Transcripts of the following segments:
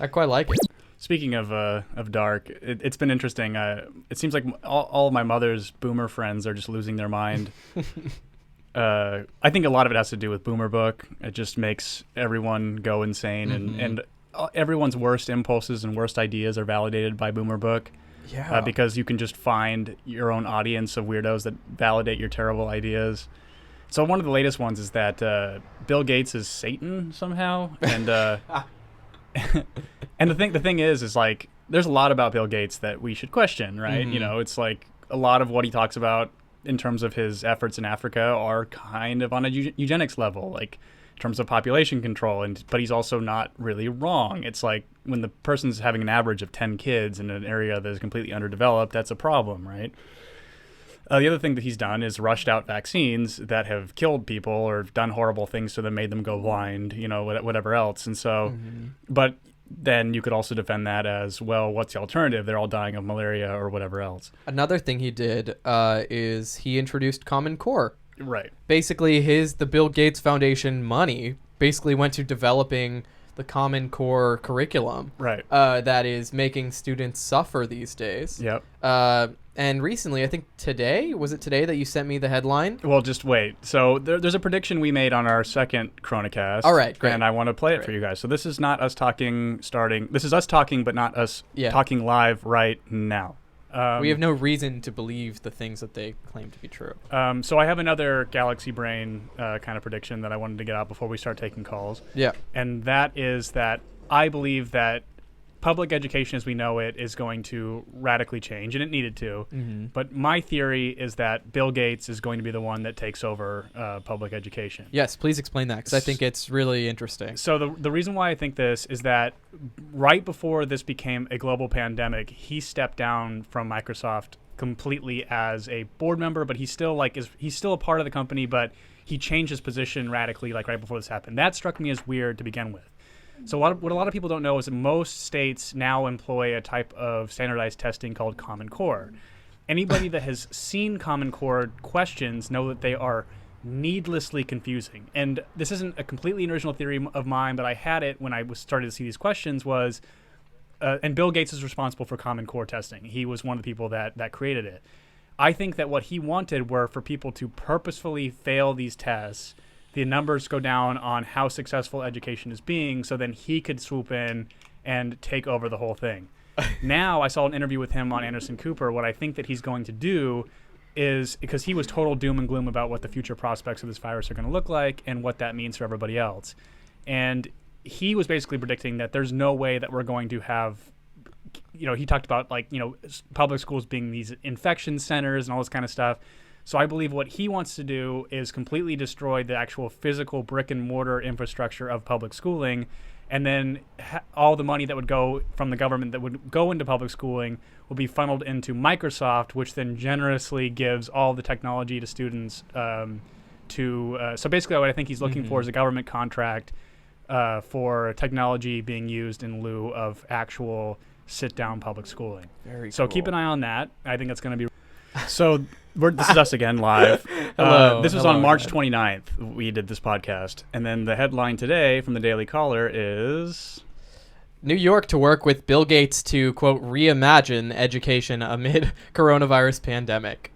I quite like it. Speaking of dark, it's been interesting. It seems like all of my mother's boomer friends are just losing their mind. I think a lot of it has to do with Boomer Book. It just makes everyone go insane, and everyone's worst impulses and worst ideas are validated by Boomer Book. Yeah. Because you can just find your own audience of weirdos that validate your terrible ideas. So one of the latest ones is that Bill Gates is Satan somehow, and and the thing is like there's a lot about Bill Gates that we should question, right? Mm-hmm. You know, it's like a lot of what he talks about in terms of his efforts in Africa are kind of on a eugenics level, like in terms of population control, but he's also not really wrong. It's like when the person's having an average of 10 kids in an area that is completely underdeveloped, that's a problem, right? The other thing that he's done is rushed out vaccines that have killed people or done horrible things to them, made them go blind, you know, whatever else. And so, but then you could also defend that as, well, what's the alternative? They're all dying of malaria or whatever else. Another thing he did is he introduced Common Core. Right. Basically, the Bill Gates Foundation money basically went to developing the Common Core curriculum. Right. That is making students suffer these days. Yep. And recently, I think today, was it today that you sent me the headline? Well, just wait. So there's a prediction we made on our second Chronicast. All right, great. And I want to play it for you guys. So this is not us talking This is us talking, but not us talking live right now. We have no reason to believe the things that they claim to be true. So I have another Galaxy Brain kind of prediction that I wanted to get out before we start taking calls. Yeah. And that is that I believe that public education as we know it is going to radically change, and it needed to. Mm-hmm. But my theory is that Bill Gates is going to be the one that takes over public education. Yes, please explain that, because I think it's really interesting. So the reason why I think this is that right before this became a global pandemic, he stepped down from Microsoft completely as a board member, but he's still a part of the company, but he changed his position radically like right before this happened. That struck me as weird to begin with. So what a lot of people don't know is that most states now employ a type of standardized testing called Common Core. Anybody that has seen Common Core questions know that they are needlessly confusing. And this isn't a completely original theory of mine, but I had it when I was started to see these questions and Bill Gates is responsible for Common Core testing. He was one of the people that created it. I think that what he wanted were for people to purposefully fail these tests. The numbers go down on how successful education is being, so then he could swoop in and take over the whole thing. Now, I saw an interview with him on Anderson Cooper. What I think that he's going to do is, because he was total doom and gloom about what the future prospects of this virus are going to look like and what that means for everybody else. And he was basically predicting that there's no way that we're going to have, he talked about public schools being these infection centers and all this kind of stuff. So I believe what he wants to do is completely destroy the actual physical brick and mortar infrastructure of public schooling, and then all the money that would go from the government that would go into public schooling will be funneled into Microsoft, which then generously gives all the technology to students. So basically what I think he's looking for is a government contract for technology being used in lieu of actual sit-down public schooling. Very so cool. Keep an eye on that. I think that's going to be... So this is us again live. Hello. This was on March 29th. We did this podcast. And then the headline today from the Daily Caller is... New York to work with Bill Gates to, quote, reimagine education amid coronavirus pandemic.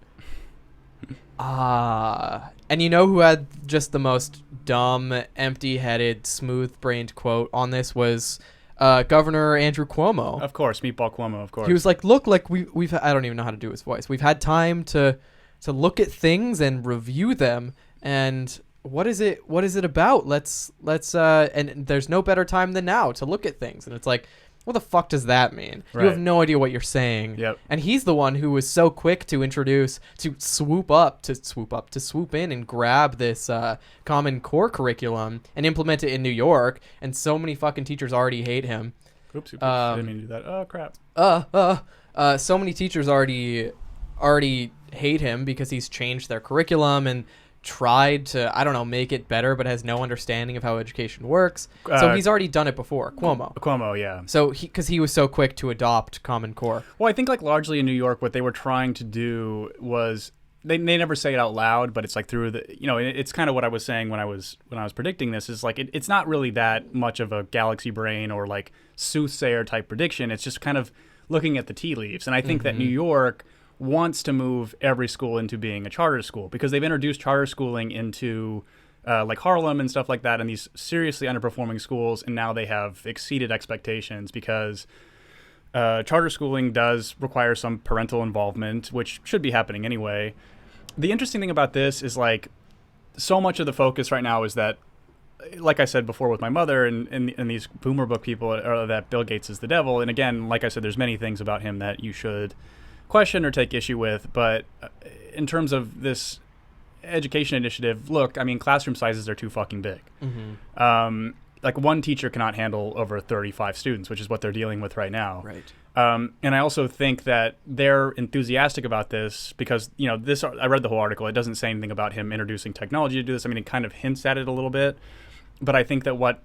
And you know who had just the most dumb, empty-headed, smooth-brained quote on this was... Governor Andrew Cuomo. Of course, Meatball Cuomo, of course. He was like, look, like we've I don't even know how to do his voice. We've had time to look at things and review them, and what is it about? Let's and there's no better time than now to look at things. And it's like, what the fuck does that mean? Right. You have no idea what you're saying. Yep. And he's the one who was so quick to swoop in and grab this Common Core curriculum and implement it in New York. And so many fucking teachers already hate him. Oops, didn't mean to do that. Oh, crap. So many teachers already hate him because he's changed their curriculum and tried to, I don't know, make it better, but has no understanding of how education works. So he's already done it before. Cuomo, yeah. So because he was so quick to adopt Common Core. Well, I think largely in New York, what they were trying to do was they never say it out loud, but it's like through the, it's kind of what I was saying when I was predicting this, is like it's not really that much of a galaxy brain or like soothsayer type prediction. It's just kind of looking at the tea leaves. And I think that New York wants to move every school into being a charter school, because they've introduced charter schooling into like Harlem and stuff like that, and these seriously underperforming schools, and now they have exceeded expectations because charter schooling does require some parental involvement, which should be happening anyway. The interesting thing about this is like so much of the focus right now is that, like I said before with my mother and these boomer book people, are that Bill Gates is the devil. And again, like I said, there's many things about him that you should question or take issue with. But in terms of this education initiative, look, I mean, classroom sizes are too fucking big. Like one teacher cannot handle over 35 students, which is what they're dealing with right now. Right. And I also think that they're enthusiastic about this because, I read the whole article. It doesn't say anything about him introducing technology to do this. I mean, it kind of hints at it a little bit. But I think that what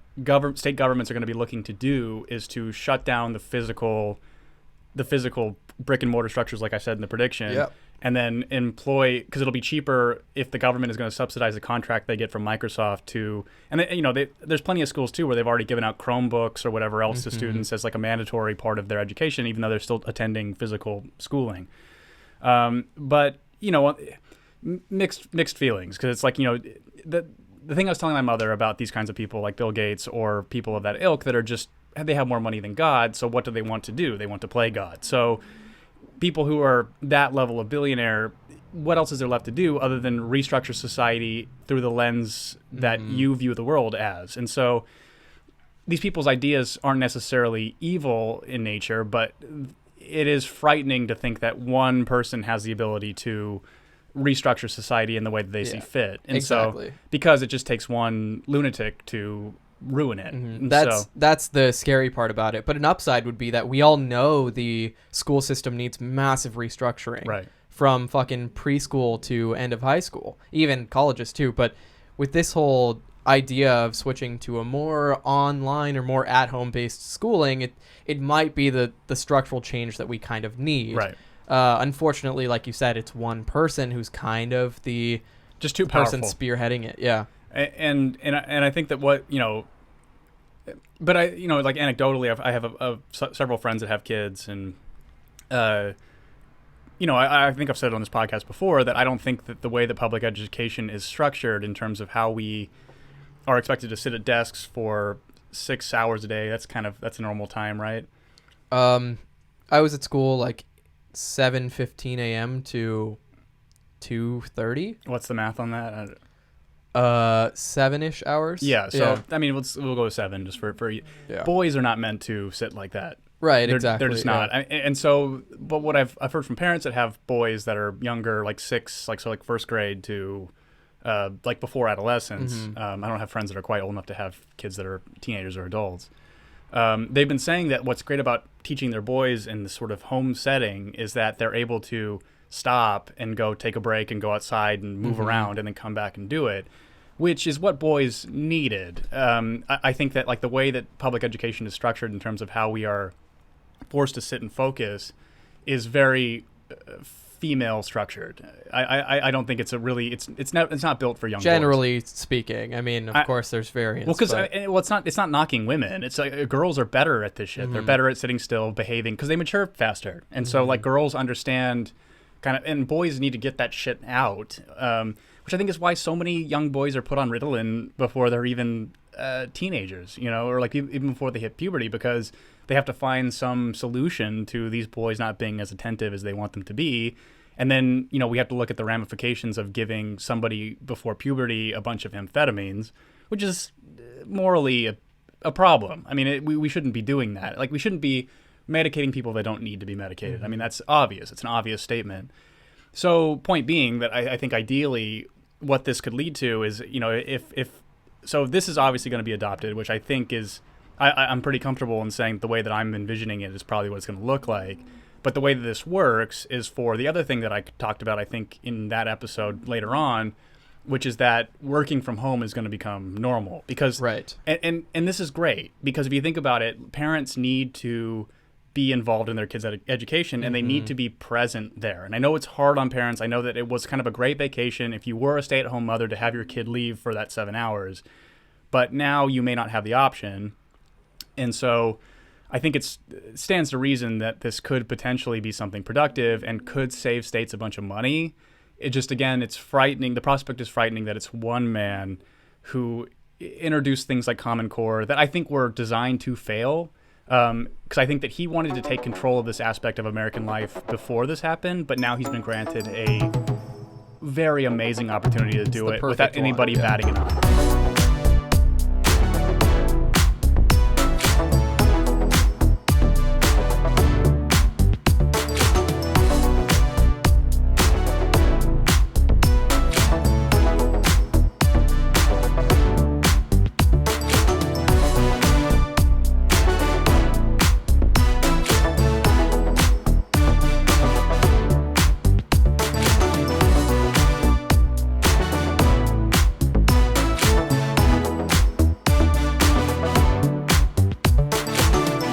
state governments are going to be looking to do is to shut down the physical brick and mortar structures, like I said in the prediction. Yep. And then employ, because it'll be cheaper if the government is going to subsidize the contract they get from Microsoft to, and there's plenty of schools too where they've already given out Chromebooks or whatever else to students as like a mandatory part of their education, even though they're still attending physical schooling. But mixed feelings, because it's like the thing I was telling my mother about these kinds of people like Bill Gates or people of that ilk that are just, they have more money than God, so what do they want to do? They want to play God. So people who are that level of billionaire, what else is there left to do other than restructure society through the lens that you view the world as? And so these people's ideas aren't necessarily evil in nature, but it is frightening to think that one person has the ability to restructure society in the way that they see fit. And so because it just takes one lunatic to ruin it. That's the scary part about it. But an upside would be that we all know the school system needs massive restructuring, right, from fucking preschool to end of high school, even colleges too. But with this whole idea of switching to a more online or more at-home based schooling, it might be the structural change that we kind of need. Right. Unfortunately, like you said, it's one person who's kind of the just too person powerful, spearheading it. Yeah. And I think that but I like anecdotally, I have several friends that have kids, and I think I've said it on this podcast before that I don't think that the way that public education is structured in terms of how we are expected to sit at desks for 6 hours a day, that's a normal time, right? I was at school like 7:15 a.m. to 2:30. What's the math on that? 7-ish hours. Yeah. So I mean, we'll go with 7 just for boys are not meant to sit like that. Right. They're just not. And so, but what I've heard from parents that have boys that are younger, like 6, like first grade to like before adolescence. I don't have friends that are quite old enough to have kids that are teenagers or adults. They've been saying that what's great about teaching their boys in this sort of home setting is that they're able to stop and go take a break and go outside and move around and then come back and do it, which is what boys needed. I think that like the way that public education is structured in terms of how we are forced to sit and focus is very female structured. I don't think it's not built for young generally boys. Speaking. I mean, of course there's variance. Well, it's not knocking women. It's like girls are better at this shit. They're better at sitting still, behaving, because they mature faster. And so like girls understand and boys need to get that shit out. Which I think is why so many young boys are put on Ritalin before they're even teenagers, or like even before they hit puberty, because they have to find some solution to these boys not being as attentive as they want them to be. And then, we have to look at the ramifications of giving somebody before puberty a bunch of amphetamines, which is morally a problem. I mean, we shouldn't be doing that. Like, we shouldn't be medicating people that don't need to be medicated. I mean, that's obvious. It's an obvious statement. So point being that I think ideally what this could lead to is, so this is obviously going to be adopted, which I think is, I'm pretty comfortable in saying the way that I'm envisioning it is probably what it's going to look like. But the way that this works is for the other thing that I talked about, I think, in that episode later on, which is that working from home is going to become normal. Because, right. And this is great, because if you think about it, parents need to be involved in their kids' education, and they need to be present there. And I know it's hard on parents. I know that it was kind of a great vacation if you were a stay-at-home mother to have your kid leave for that 7 hours. But now you may not have the option. And so I think it stands to reason that this could potentially be something productive and could save states a bunch of money. It just, again, it's frightening. The prospect is frightening that it's one man who introduced things like Common Core that I think were designed to fail. Because I think that he wanted to take control of this aspect of American life before this happened, but now he's been granted a very amazing opportunity to do it without anybody batting an eye.